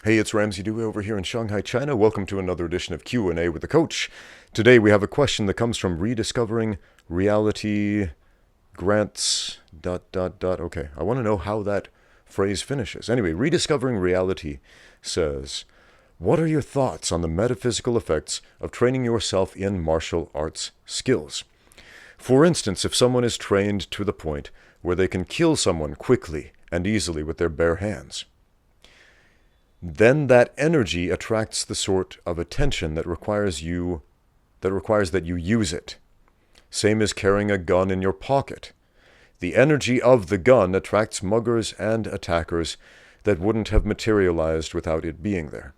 Hey, it's Ramsey Dewey over here in Shanghai, China. Welcome to another edition of Q&A with the Coach. Today we have a question that comes from Rediscovering Reality Grants... Okay, I want to know how that phrase finishes. Anyway, Rediscovering Reality says, what are your thoughts on the metaphysical effects of training yourself in martial arts skills? For instance, if someone is trained to the point where they can kill someone quickly and easily with their bare hands, then that energy attracts the sort of attention that requires that you use it. Same as carrying a gun in your pocket. The energy of the gun attracts muggers and attackers that wouldn't have materialized without it being there.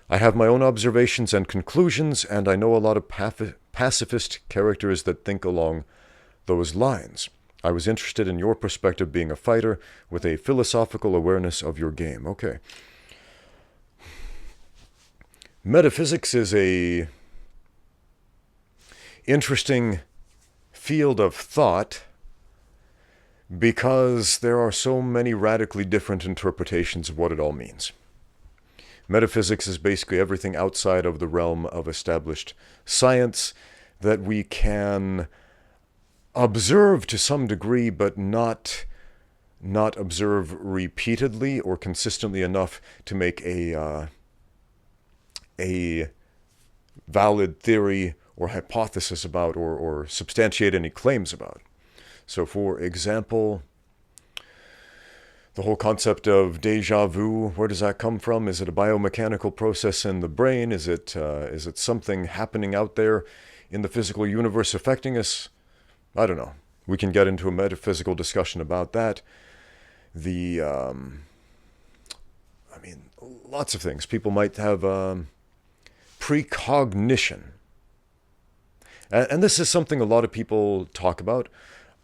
I have my own observations and conclusions, and I know a lot of pacifist characters that think along those lines. I was interested in your perspective being a fighter with a philosophical awareness of your game. Okay. Metaphysics is a interesting field of thought because there are so many radically different interpretations of what it all means. Metaphysics is basically everything outside of the realm of established science that we can observe to some degree, but not observe repeatedly or consistently enough to make a valid theory or hypothesis about or substantiate any claims about. So, for example, the whole concept of déjà vu, where does that come from? Is it a biomechanical process in the brain? Is it something happening out there in the physical universe affecting us? I don't know. We can get into a metaphysical discussion about that. Lots of things. People might have precognition. And this is something a lot of people talk about.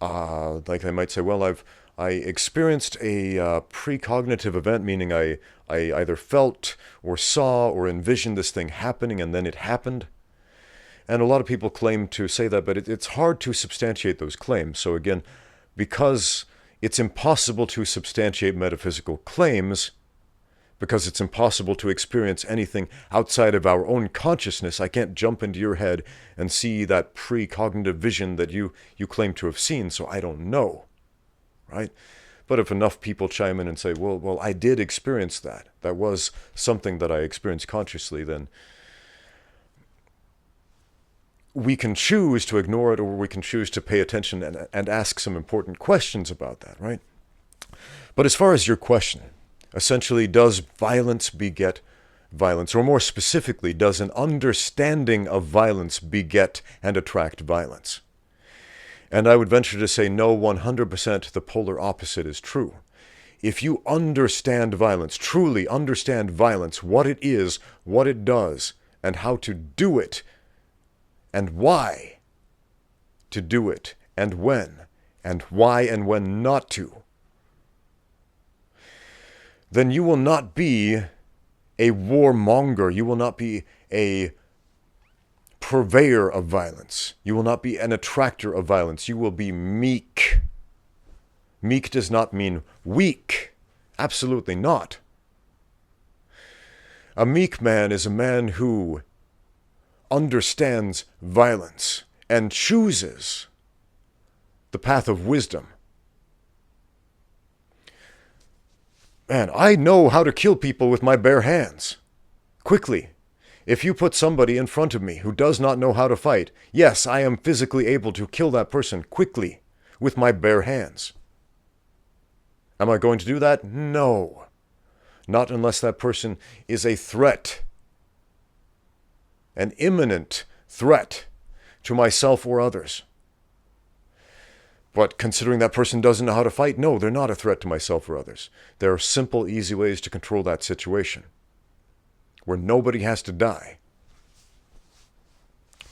Like they might say, well, I experienced a precognitive event, meaning I either felt or saw or envisioned this thing happening and then it happened. And a lot of people claim to say that, but it's hard to substantiate those claims. So again, because it's impossible to substantiate metaphysical claims, because it's impossible to experience anything outside of our own consciousness, I can't jump into your head and see that precognitive vision that you claim to have seen, so I don't know, right? But if enough people chime in and say, well, I did experience that. That was something that I experienced consciously, then we can choose to ignore it, or we can choose to pay attention and ask some important questions about that, right? But as far as your question, essentially, does violence beget violence? Or more specifically, does an understanding of violence beget and attract violence? And I would venture to say no, 100% the polar opposite is true. If you understand violence, truly understand violence, what it is, what it does, and how to do it, and why to do it, and why and when not to, then you will not be a warmonger. You will not be a purveyor of violence. You will not be an attractor of violence. You will be meek. Meek does not mean weak. Absolutely not. A meek man is a man who understands violence and chooses the path of wisdom. Man, I know how to kill people with my bare hands. Quickly. If you put somebody in front of me who does not know how to fight, yes, I am physically able to kill that person quickly with my bare hands. Am I going to do that? No. Not unless that person is a threat. An imminent threat to myself or others. But considering that person doesn't know how to fight, no, they're not a threat to myself or others. There are simple, easy ways to control that situation where nobody has to die.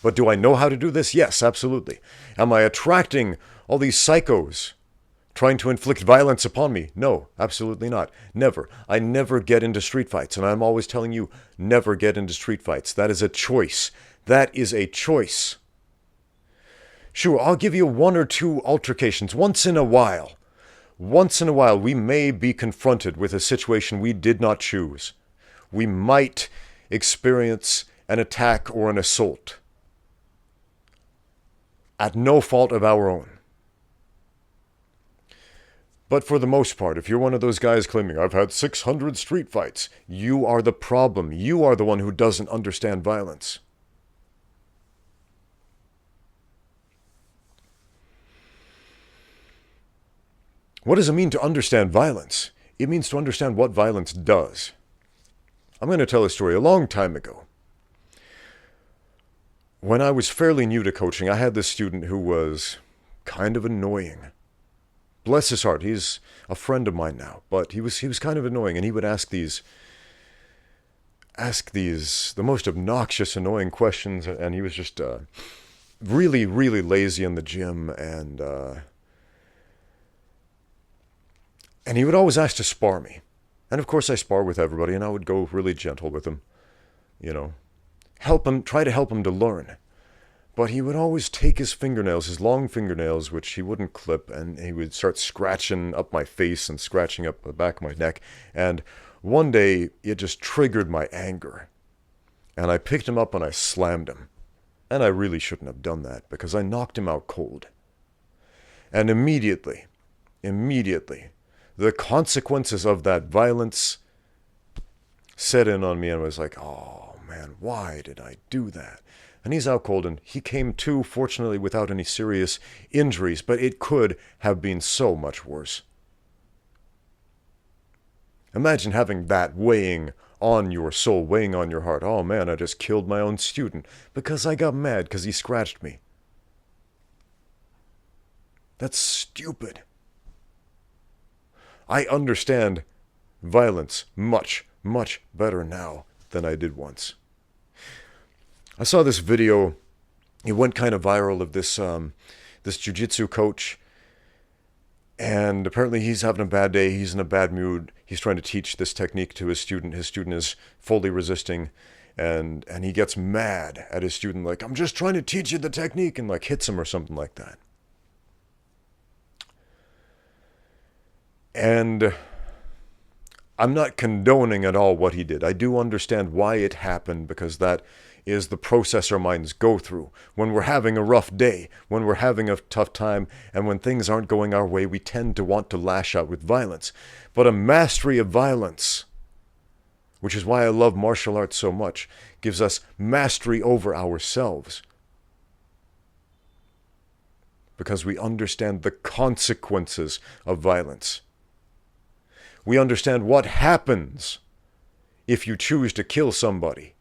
But do I know how to do this? Yes, absolutely. Am I attracting all these psychos trying to inflict violence upon me? No, absolutely not. Never. I never get into street fights, and I'm always telling you, never get into street fights. That is a choice. That is a choice. Sure, I'll give you one or two altercations once in a while. Once in a while, we may be confronted with a situation we did not choose. we might experience an attack or an assault at no fault of our own. But for the most part, if you're one of those guys claiming, I've had 600 street fights, you are the problem. You are the one who doesn't understand violence. What does it mean to understand violence? It means to understand what violence does. I'm going to tell a story. A long time ago, when I was fairly new to coaching, I had this student who was kind of annoying. Bless his heart, he's a friend of mine now, but he was kind of annoying, and he would ask these the most obnoxious, annoying questions, and he was just really, really lazy in the gym, and he would always ask to spar me. And of course I spar with everybody, and I would go really gentle with him, try to help him to learn. But he would always take his fingernails, his long fingernails, which he wouldn't clip, and he would start scratching up my face and scratching up the back of my neck. And one day, it just triggered my anger. And I picked him up and I slammed him. And I really shouldn't have done that, because I knocked him out cold. And immediately, the consequences of that violence set in on me, and I was like, oh man, why did I do that? And he's out cold, and he came to, fortunately, without any serious injuries, but it could have been so much worse. Imagine having that weighing on your soul, weighing on your heart. Oh man, I just killed my own student because I got mad because he scratched me. That's stupid. I understand violence much, much better now than I did once. I saw this video, it went kind of viral, of this jiu-jitsu coach, and apparently he's having a bad day, he's in a bad mood, he's trying to teach this technique to his student is fully resisting, and he gets mad at his student, like, I'm just trying to teach you the technique, and like hits him or something like that. And I'm not condoning at all what he did. I do understand why it happened, because that is the process our minds go through. When we're having a rough day, when we're having a tough time, and when things aren't going our way, we tend to want to lash out with violence. But a mastery of violence, which is why I love martial arts so much, gives us mastery over ourselves. Because we understand the consequences of violence. We understand what happens if you choose to kill somebody.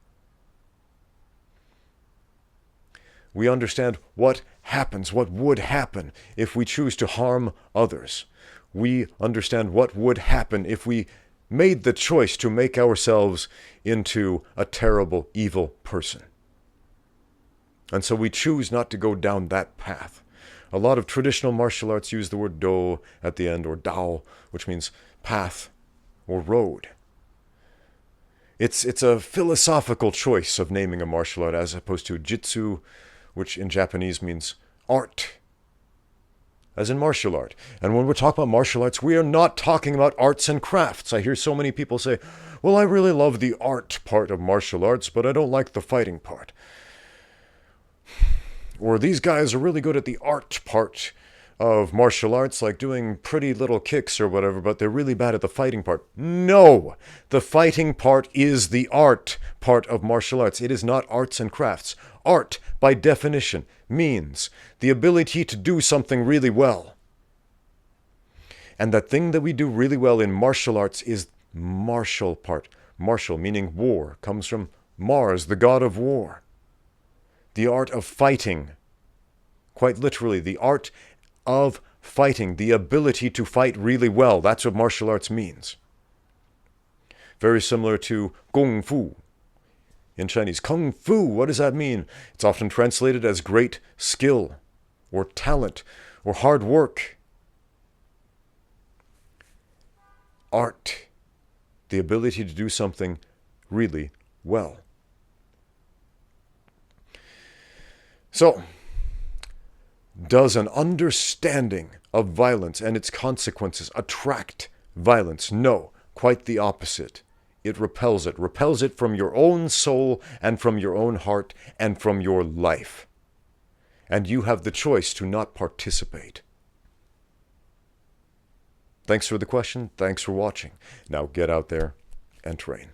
We understand what happens, what would happen if we choose to harm others. We understand what would happen if we made the choice to make ourselves into a terrible, evil person. And so we choose not to go down that path. A lot of traditional martial arts use the word do at the end, or dao, which means path or road. It's a philosophical choice of naming a martial art, as opposed to jitsu, which in Japanese means art, as in martial art. And when we're talking about martial arts, we are not talking about arts and crafts. I hear so many people say, well, I really love the art part of martial arts, but I don't like the fighting part. Or these guys are really good at the art part of martial arts, like doing pretty little kicks or whatever, but they're really bad at the fighting part. No! The fighting part is the art part of martial arts. It is not arts and crafts. Art, by definition, means the ability to do something really well. And that thing that we do really well in martial arts is martial part. Martial, meaning war, comes from Mars, the god of war. The art of fighting. Quite literally, the art of fighting, the ability to fight really well. That's what martial arts means. Very similar to Kung Fu. In Chinese, Kung Fu, what does that mean? It's often translated as great skill, or talent, or hard work. Art, the ability to do something really well. So, does an understanding of violence and its consequences attract violence? No, quite the opposite. it repels it. Repels it from your own soul and from your own heart and from your life. And you have the choice to not participate. Thanks for the question. Thanks for watching. Now get out there and train.